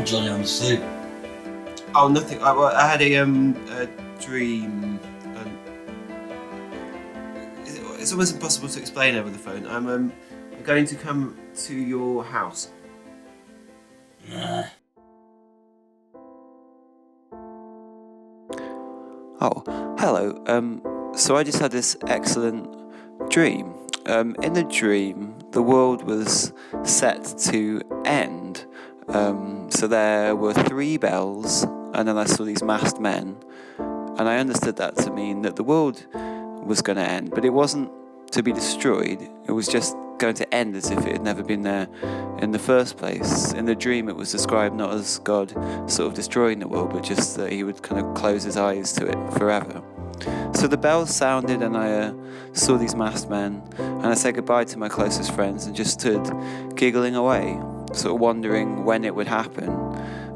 Johnny, I'm asleep. Oh, nothing. I had a dream. It's almost impossible to explain over the phone. I'm going to come to your house. Nah. Oh, hello. So I just had this excellent dream. In the dream, the world was set to end. So there were 3 bells, and then I saw these masked men, and I understood that to mean that the world was going to end, but it wasn't to be destroyed. It was just going to end as if it had never been there in the first place. In the dream, it was described not as God sort of destroying the world, but just that he would kind of close his eyes to it forever. So the bells sounded, and I saw these masked men, and I said goodbye to my closest friends and just stood giggling away, sort of wondering when it would happen,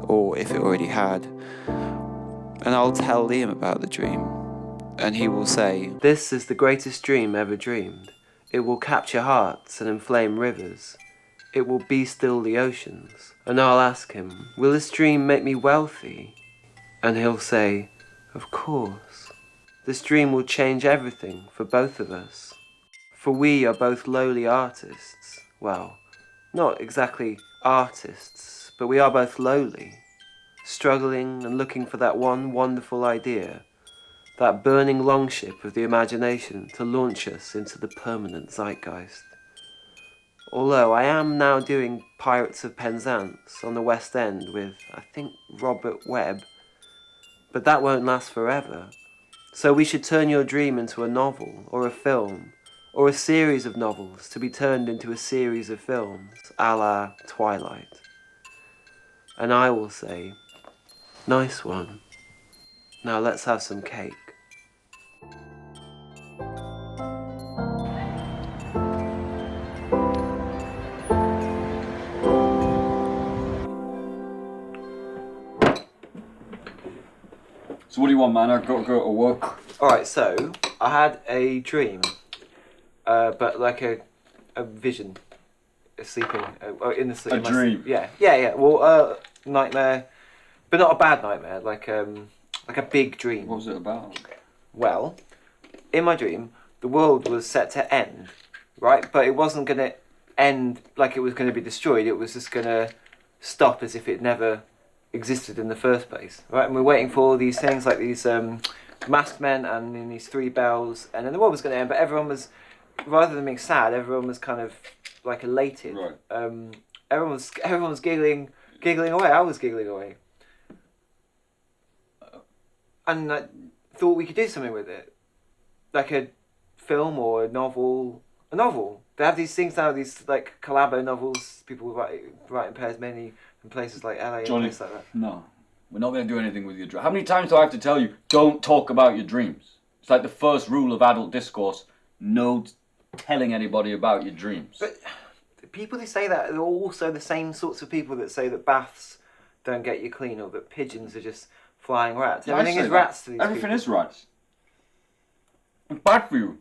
or if it already had. And I'll tell Liam about the dream, and he will say, "This is the greatest dream ever dreamed. It will capture hearts and inflame rivers. It will be still the oceans." And I'll ask him, "Will this dream make me wealthy?" And he'll say, "Of course. This dream will change everything for both of us. For we are both lowly artists. Well, not exactly artists, but we are both lowly, struggling and looking for that one wonderful idea, that burning longship of the imagination to launch us into the permanent zeitgeist. Although I am now doing Pirates of Penzance on the West End with, I think, Robert Webb, but that won't last forever. So we should turn your dream into a novel, or a film, or a series of novels to be turned into a series of films, a la Twilight." And I will say, "Nice one. Now let's have some cake." So what do you want, man? I've got to go to work. Alright, so I had a dream, but like a vision, sleeping, in the sleep. A dream? Yeah. Well, nightmare, but not a bad nightmare, like a big dream. What was it about? Well, in my dream, the world was set to end, right? But it wasn't going to end like it was going to be destroyed. It was just going to stop as if it never existed in the first place, right? And we're waiting for all these things like these masked men and then these 3 bells, and then the world was going to end. But everyone was, rather than being sad, everyone was kind of like elated. Right. Everyone was giggling away. I was giggling away, and I thought we could do something with it, like a film or a novel. A novel. They have these things now, these like collabo novels. People write in pairs, many in places like LA, Johnny, and places like that. No, we're not going to do anything with your dream. How many times do I have to tell you, don't talk about your dreams? It's like the first rule of adult discourse, no telling anybody about your dreams. But people who say that are also the same sorts of people that say that baths don't get you clean, or that pigeons are just flying rats. Yeah, Everything is rats to these Everything people. is rats. It's bad for you.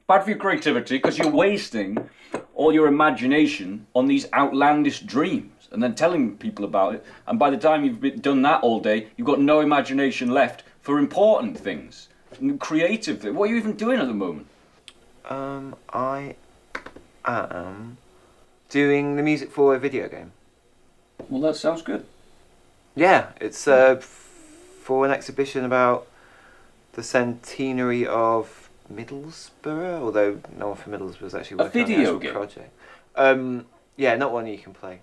Bad for your creativity, because you're wasting all your imagination on these outlandish dreams and then telling people about it. And by the time you've done that all day, you've got no imagination left for important things, creative things. What are you even doing at the moment? I am doing the music for a video game. Well, that sounds good. Yeah, it's for an exhibition about the centenary of Middlesbrough, although no one from Middlesbrough is actually working on the video actual game? project. Yeah, not one you can play.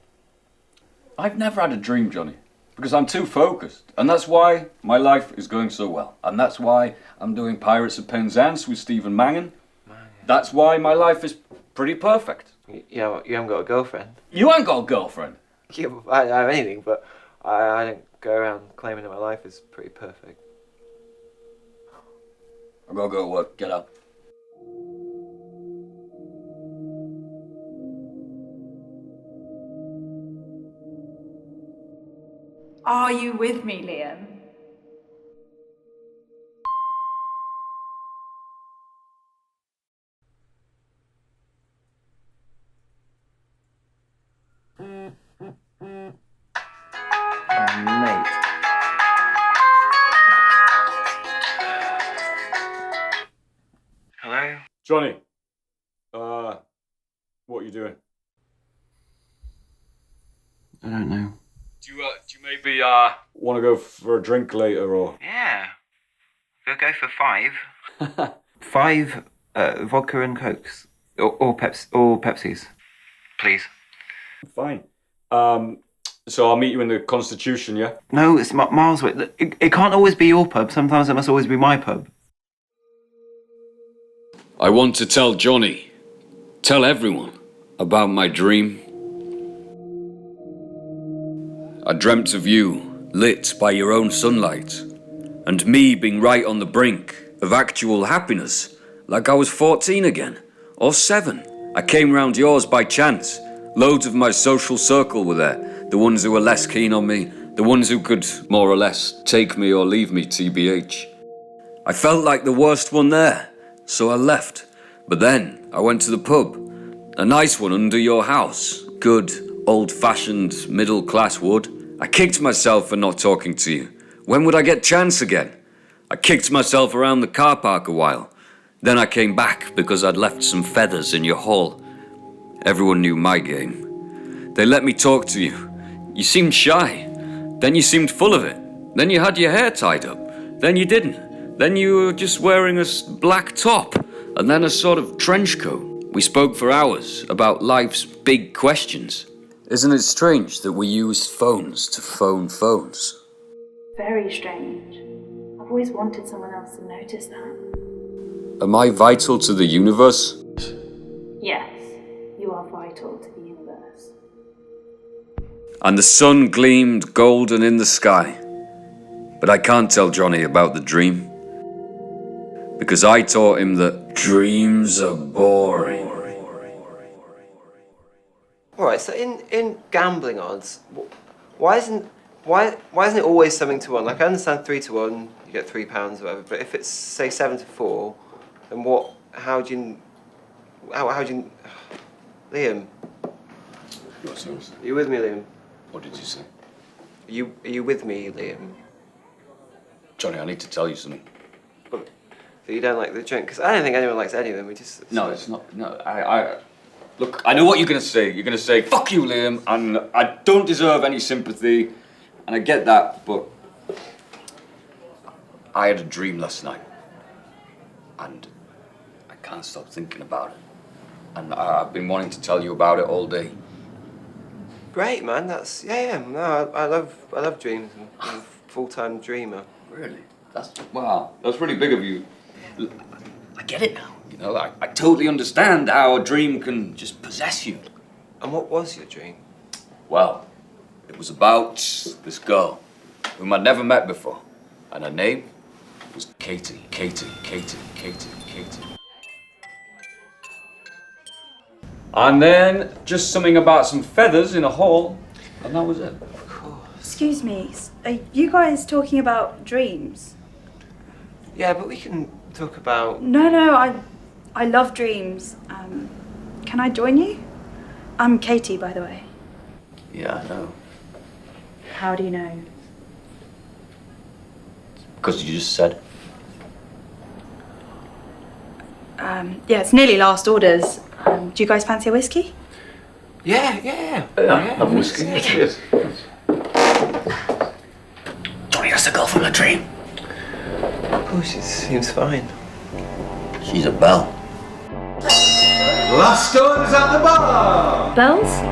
I've never had a dream, Johnny. Because I'm too focused. And that's why my life is going so well. And that's why I'm doing Pirates of Penzance with Stephen Mangan. That's why my life is pretty perfect. You haven't got a girlfriend. You ain't got a girlfriend. Yeah, I don't have anything, but I don't go around claiming that my life is pretty perfect. I've got to go to work. Get up. Are you with me, Liam? Mate. Hello? Johnny. What are you doing? I don't know. Do you maybe want to go for a drink later or? Yeah. We'll go for 5. 5 vodka and cokes. Or Pepsis. Please. Fine. So I'll meet you in the Constitution, yeah? No, it's miles away. It can't always be your pub. Sometimes it must always be my pub. I want to tell Johnny, tell everyone about my dream. I dreamt of you, lit by your own sunlight, and me being right on the brink of actual happiness, like I was 14 again, or 7. I came round yours by chance. Loads of my social circle were there, the ones who were less keen on me, the ones who could more or less take me or leave me, TBH. I felt like the worst one there, so I left. But then I went to the pub, a nice one under your house, good, old-fashioned, middle-class wood. I kicked myself for not talking to you. When would I get chance again? I kicked myself around the car park a while. Then I came back because I'd left some feathers in your hall. Everyone knew my game. They let me talk to you. You seemed shy. Then you seemed full of it. Then you had your hair tied up. Then you didn't. Then you were just wearing a black top and then a sort of trench coat. We spoke for hours about life's big questions. Isn't it strange that we use phones to phone phones? Very strange. I've always wanted someone else to notice that. Am I vital to the universe? Yes, you are vital to the universe. And the sun gleamed golden in the sky. But I can't tell Johnny about the dream. Because I taught him that dreams are boring. Alright, so in gambling odds, why isn't it always something to 1? Like, I understand 3 to 1, you get £3 or whatever, but if it's, say, 7 to 4, then how do you... Liam, What are you with me, Liam? did you say? Are you with me, Liam? Johnny, I need to tell you something. But you don't like the drink? Because I don't think anyone likes any of them, No, it's not. No, Look, I know what you're going to say. You're going to say, fuck you, Liam, and I don't deserve any sympathy, and I get that, but I had a dream last night, and I can't stop thinking about it, and I've been wanting to tell you about it all day. Great, man. That's... Yeah, no, I love dreams. I'm a full-time dreamer. Really? Wow, that's really big of you. I get it now. You know, I totally understand how a dream can just possess you. And what was your dream? Well, it was about this girl whom I'd never met before. And her name was Katie. And then just something about some feathers in a hall, and that was it. Excuse me, are you guys talking about dreams? Yeah, but we can talk about... No, I love dreams. Can I join you? I'm Katie, by the way. Yeah, I know. How do you know? Because you just said. Yeah, it's nearly last orders. Do you guys fancy a whiskey? Yeah. Have whiskey. Cheers. Johnny, that's the girl from the dream. Oh, she seems fine. She's a belle. Last orders at the bar! Bells?